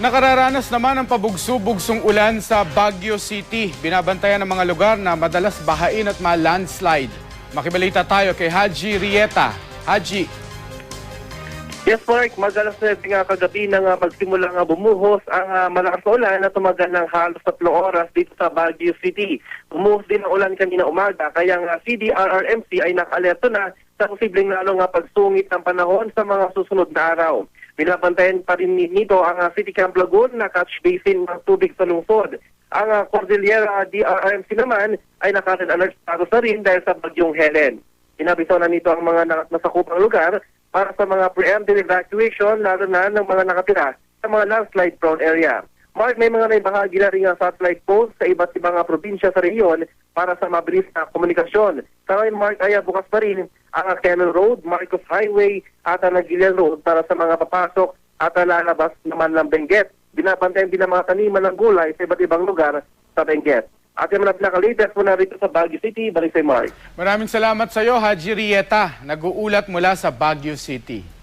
Nakararanas naman ng pabugso-bugsong ulan sa Baguio City. Binabantayan ng mga lugar na madalas bahain at ma-landslide. Makibalita tayo kay Haji Rieta. Haji. Yes, Mark. Mag-alas 9 nga kagabi nang magsimula nga bumuhos ang malakas na ulan na tumagal ng halos 3 oras dito sa Baguio City. Bumuhos din ang ulan kanina umaga, kaya ang CDRRMC ay naka-alerto na sa posibleng lalong pagsungit ng panahon sa mga susunod na araw. Binabantayan pa rin nito ang City Camp Lagoon na catch basin ng tubig sa lungsod. Ang Cordillera DRRMC naman ay naka-red alert status na rin dahil sa bagyong Helen. Inabiso na nito ang mga nasakupang lugar para sa mga preemptive evacuation, lalo na ng mga nakatira sa mga landslide-prone area. Mark, may mga naibahagi na rin ang satellite posts sa iba't ibang probinsya sa rehiyon para sa mabilis na komunikasyon. Sa ngayon, Mark, ay bukas pa rin ang Cannon Road, Marcos Highway at ang Aguilar Road para sa mga papasok at lalabas naman ng Benguet. Binabantayan din ang mga taniman ng gulay sa iba't ibang lugar sa Benguet. At yung mga pinaka-latest muna rito sa Baguio City, balik kay Mark. Maraming salamat sa iyo, Haji Rieta. Nag-uulat mula sa Baguio City.